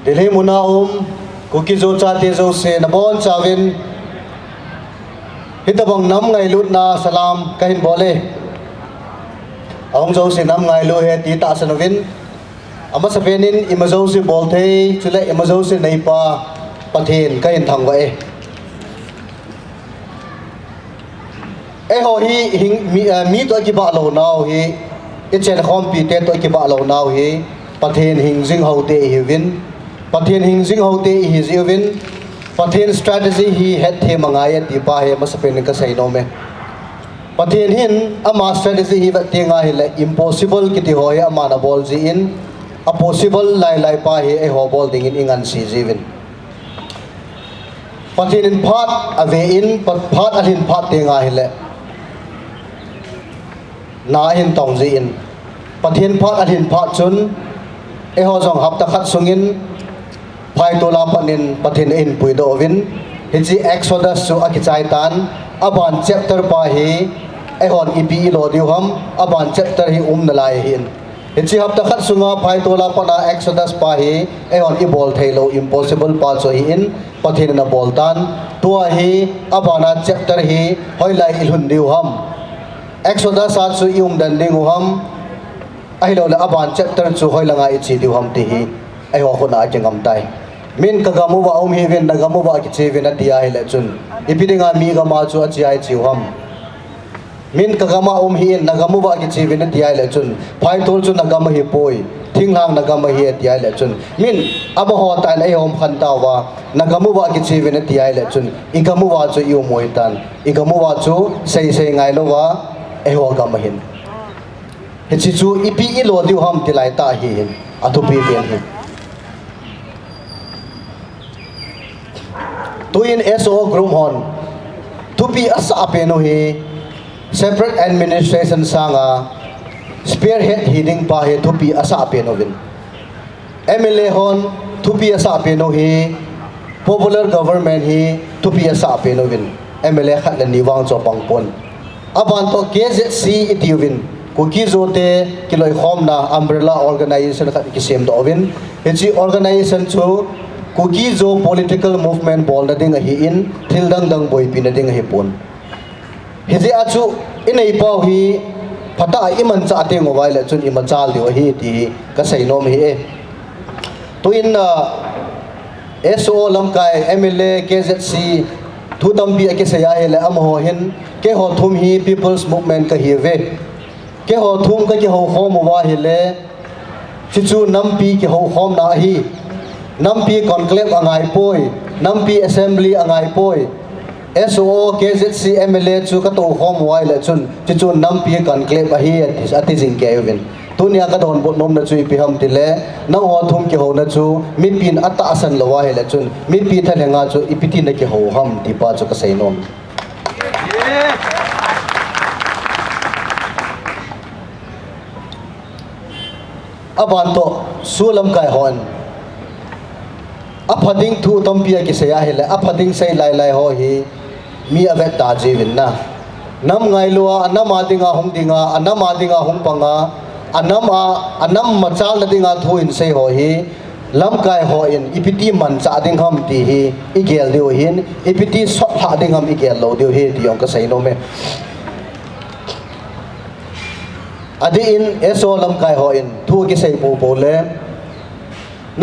Delhi muna kuki zo cha te zo se na bon chawin hitabang nam ngai lut na salam kahin bole ong zo se nam ngai lu he ti ta sanovin ama sapenin imazo se bolte chule imazo se nei pa pathen kahin thang wa e ho hi mi to ki ba lo naw hi ichen khom pi te to ki ba lo naw hi pathen hing jing ho te hi win pathen hing jing ho te hi ziwin pathen strategy hi het the mangaya ti pa he masapen ka sai no me pathen hin ama strategy hi va tenga hi le impossible kiti hoy ama na bol ji in a possible lai pa hi e ho bol ding in ingan si jiwin pathen in phat ave in phat alhin phat tenga hi le na hin tong ji in pathen phat alhin phat chun e ho jong hap ta khat sungin phai tola panin pathin in puido win hichi exodus su akichai tan aban chapter pa hi ehon ipi lo diuham aban chapter hi nalai hin hichi hapta khat sunga phai tola pana exodus pa hi ehon I bol thailo impossible pa cho hi in pathin na bol tan tua hi abana chapter hi hoilai ilhun diuham exodus sa chu dan dinguham ahilo la aban chapter chu hoilanga ichi diuham ti hi ai ho khona jengam tai min kagamu wa hi ven nagamu wa ki chevin atia hele chun ipidinga mi ga ma chu achai chiwham min kagama hi nagamu wa ki chevin atia hele chun phai tol chu nagama hi poi thinglang nagama hi atia hele chun min aba ho ta lai hom khan ta wa nagamu wa ki chevin atia hele chun igamu wa chu yu moi tan igamu wa chu sei ngai lo wa e ho ga ma hin he chi chu ipi I lo diu ham tilai ta hi hin athu pi pen hi tuin SO group hon tupi asa apeno hi separate administration sanga spearhead heading pa he tupi asa apeno vin MLA hon tupi asa apeno hi popular government hi tupi asa apeno vin MLA khat la niwang cho pangpon aban to KZC itiwin kuki zote kiloi khom na umbrella organization khat ki sem do vin hi organization chu kuki zo political movement bol na ding hi in thildang dang boy pin na ding hi pon hi je achu inei pau hi phata iman cha te mobile chun ima chal dio hi ti ka sei nom hi e to in SO lamkai MLA KZC thu tambi ke saya he la am ho hin ke ho thum hi people's movement ka hi ve ke ho thum ka ki ho khom wa hi le chu nampi ki ho khom na hi nampi conclave angai poi nampi assembly angai poi SO KZC MLA chu ka to khom wai la chun chu nampi conclave hi ati jing ke evin tunia ka don bot nom na chu pi ham tile nang ho thum ki ho na chu mi pin ata asan lawa he la chun mi pi thalenga chu ipiti na ki ho ham ti pa chu ka sei nom aban to sulam kai hon aphading thu tampia ki saya hele aphading sai lai ho hi mi avet ta jivin na nam ngai lua anam adinga hung dinga anam adinga hung panga anam machal na dinga thu in sai ho hi lam kai ho in ipiti man cha ding ham ti hi igel dio hin ipiti sot ha ding ham igel lo dio hi ti yong ka sai no me adi in SO lam kai ho in thu ki sai po po le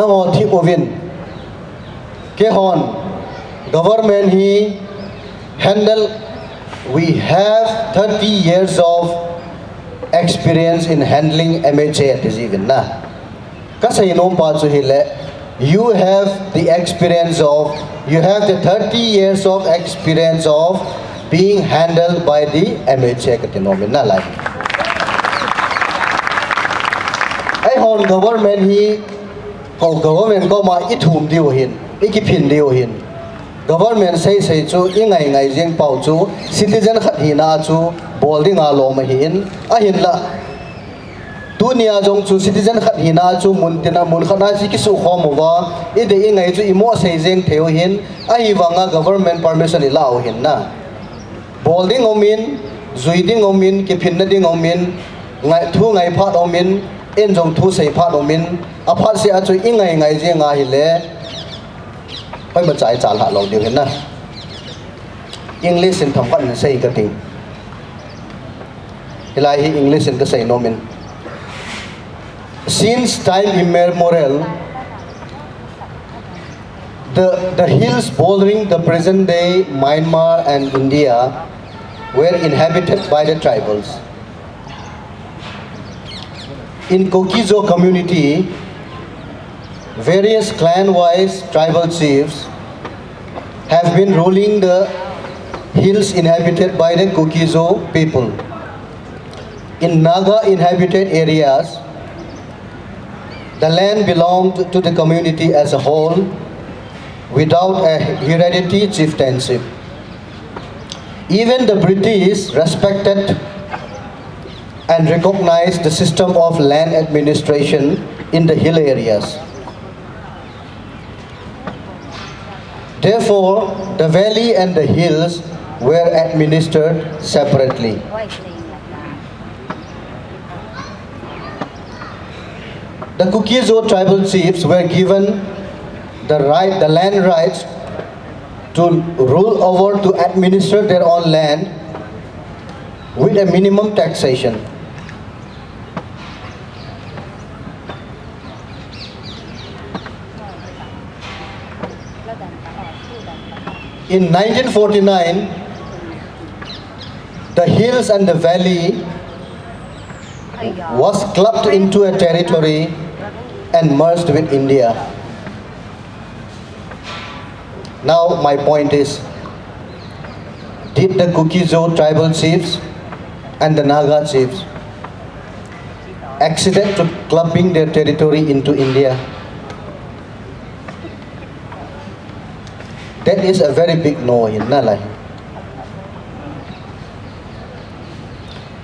na ho thi ovin ke hon government he handle we have 30 years of experience in handling MHA at this even na kasi nom pa chu hile you have the 30 years of experience of being handled by the MHA katinomin na lai ai hon government he government ko ma ithum diu hin ikiphin dio hin government sei chu ingai jeng pau chu citizen khat hi na chu bolding a lo ma hin a hin la tunia jong chu citizen khat hi na chu mun khana si ki su khom wa ide ingai chu imo sei jeng theo hin a hi wanga government permission i lao hin na bolding omin zuiding omin ki phin na ding omin ngai thu ngai phat omin en jong thu sei phat omin apart se achu ingai ngai je nga hi le hoi ma chai chal ha lo ding hin na English in tham kan sei ka ting hilai hi English in ka sei no min since time immemorial the hills bordering the present day Myanmar and India were inhabited by the tribals. In Kokizo community, various clan-wise tribal chiefs have been ruling the hills inhabited by the Kokizo people. In Naga inhabited areas, the land belonged to the community as a whole without a hereditary chieftainship. Even the British respected and recognized the system of land administration in the hill areas. Therefore, the valley and the hills were administered separately. The Kukizo tribal chiefs were given the land rights to rule over, to administer their own land with a minimum taxation. In 1949, the hills and the valley was clubbed into a territory and merged with India. Now my point is, did the Kukizo tribal chiefs and the Naga chiefs acceded to clubbing their territory into India? That is a very big no in Nalai.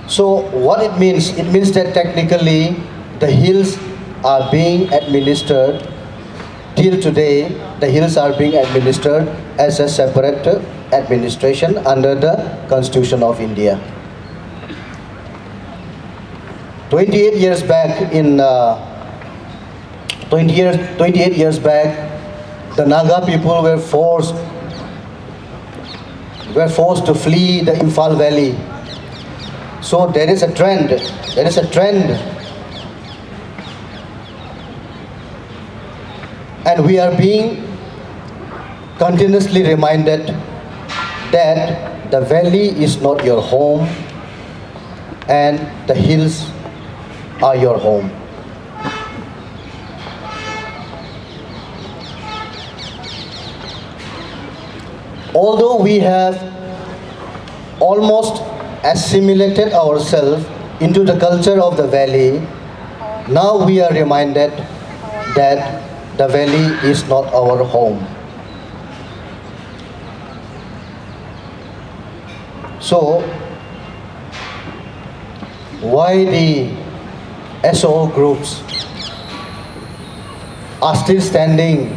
So what it means that technically the hills are being administered till today. The hills are being administered as a separate administration under the Constitution of India. 28 years back, 28 years back, the Naga people were forced to flee the Imphal Valley. So there is a trend. And we are being continuously reminded that the valley is not your home and the hills are your home. Although we have almost assimilated ourselves into the culture of the valley, now we are reminded that the valley is not our home. So, why the SO groups are still standing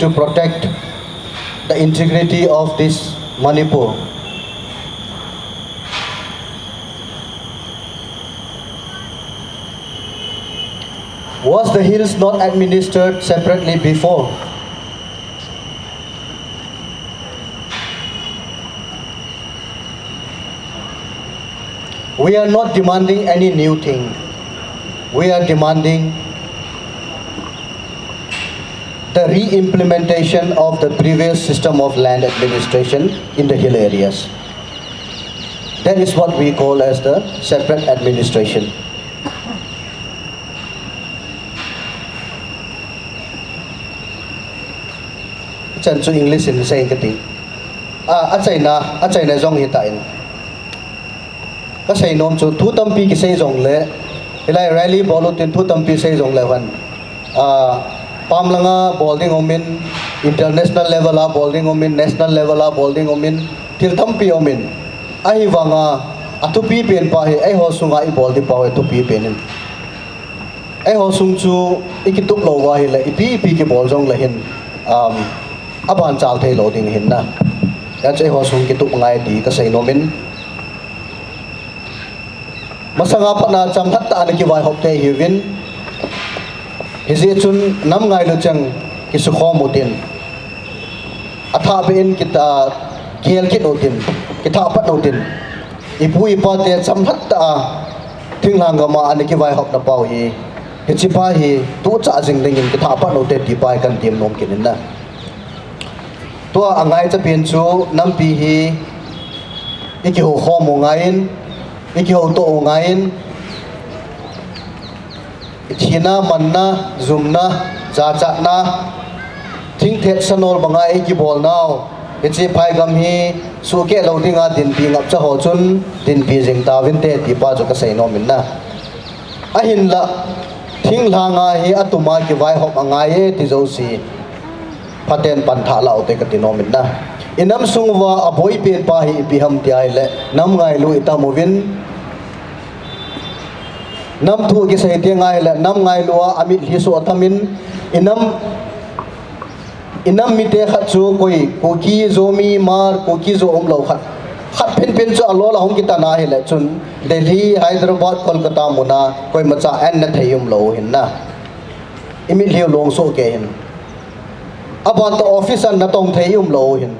to protect the integrity of this Manipur? Was the hills not administered separately before? We are not demanding any new thing. We are demanding the re-implementation of the previous system of land administration in the hill areas. That is what we call as the separate administration. Chan chu English in say ka ting. Achai na zong hitain. Ka say nom chu thu tampi ki say zong le. Ilai rally bolu tin thu tampi say zong le wan. Pamlanga bowling omin, international level a bowling omin, national level a bowling omin, til tampi omin. Ai wanga atupi pen pa he ai ho sunga I bol di pa he tupi penin. Ai ho sung chu ikitup lo wa hi la ipi ki bol jong la hin aban chal thei lo ding hin na. Ya chai ho sung kitup ngai di ka sei nomin. masanga patna cham that ta ani ki vai hop te hiwin hizi chun nam ngai lu chang ki su kho mutin atha ben kita kiel kit otin kita pat otin ipu ipa te cham that ta thing lang ga ma ani ki vai hop na pau hi chi pa hi tu cha jing ding in kita pat ote ti pai kan tim nom kin na to angai cha pin chu nam pi hi iki ho kho mo ngain iki ho to ngain thina manna zumna cha cha na thing thet sanol banga iki bol naw ichi phai gam hi su ke lo dinga din pi ngap cha ho chun din pi jing ta win te ti pa chu ka sei no min na a hin la thing langa hi atuma ki vai hop angai e ti zo si paten pan tha la te ka ti no min na inam sungwa aboi pe pa hi pi ham ti ai le nam ngai lu ita movin nam thu ki sei ti ngai le nam ngai lu amit hi so atamin inam mi te khat chu koi ko ki zo mi mar ko ki zo om lo khat pen chu alo la hong ki ta na hi le chun Delhi Hyderabad Kolkata muna koi macha an na thayum lo hin na imil hi long so ke hin aban to office an na tong thayum lo hin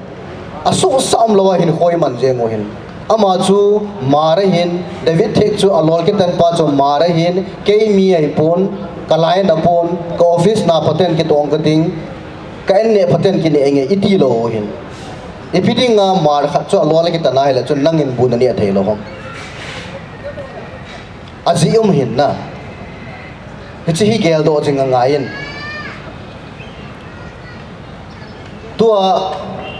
asu sam lo hin khoi man je ngo hin ama chu mare hin David thek chu alol ki tan pa chu mare hin ke mi ai pon kalai na pon ko office na paten ki tong ka ding ka en ne paten ki ne enge iti lo hin ipiding nga mar khat chu alol ki tanai la chu nangin bun ani athei lo hom azium hin na chi hi gel do jing nga yin tua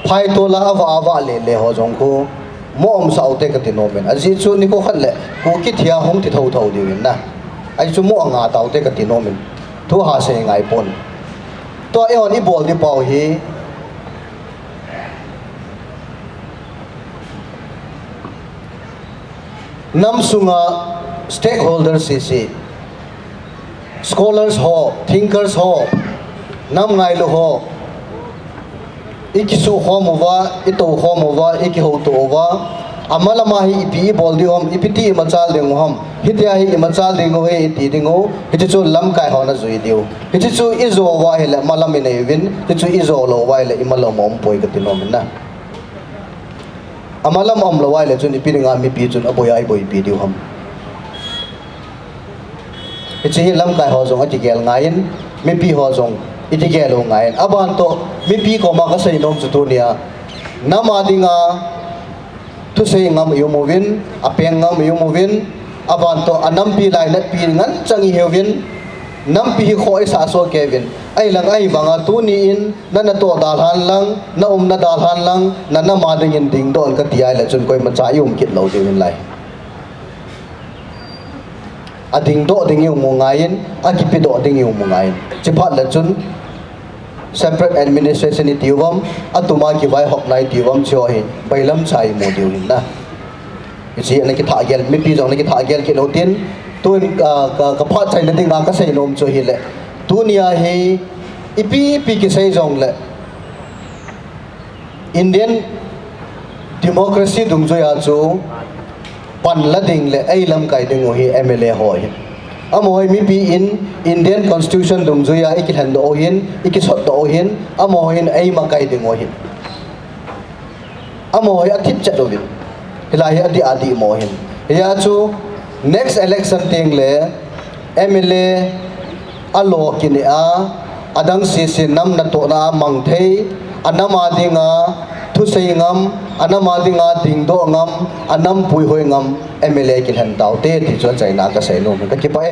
phai to la awa le ho jong ko mo om sa ute ka tino men aji chu ni ko khat le ko ki thia hong ti thau thau diwin na ai chu mo anga ta ute ka tino men thu ha se ngai pon to e on i bol di pau hi nam sunga stakeholders cc scholars ho thinkers ho nam ngai lo ho iki su khomuwa ito khomuwa iki ho to wa amala ma hi ipi bol di hom ipiti machal ding hom hitia hi machal ding ho hi ti ding ho hichi chu lam kai ho na zui diu hichi chu izo wa hi la malam ne win hichi izo lo wa le imalo mom poi ka tinom na amalam om lo wa le chu ni pi nga mi pi chu aboy ai boy pi diu hom hichi hi lam kai ho jong ati gel ngain mi pi ho jong iti ke lo ngain aban to mi pi ko ma ka sei nom chu tu nia nama dinga tu sei ngam yu movin apeng ngam yu movin aban to anam pi lai na pi ngan changi hewin nam pi khoi sa so kevin ai lang ai banga tu ni in na to dal han lang na na dal han lang na ma ding in ding don ka ti ai la chun koi ma cha yum kit lo din lai ading do ding yu mo ngain akipi do ding yu mo ngain chiphat la chun separate administration itiwam atuma ki vai hok nai tiwam cho hi bailam chai mo diu hin na ichi na ki tha gel mi pi jong na ki tha gel ki no tin tun ka phat chai na ding ka sei nom cho hi le dunia hi ipi ki sei jong le Indian democracy dung jo ya chu pan la ding le ai lam kai ding hi MLA hoi amoi mi pi in Indian constitution dung jo ya ikil do hin ikisot do hin amohin ai ma kai ding hin amoi athip chat do bin hilai adi mo hin ya chu next election ting le MLA alo kini a adang si nam na to na mang thei anama dinga thu sei ngam anama dinga ding do ngam anam pui hoi ngam MLA kil han tau te ti cho chai na ka sei no ka ki pa e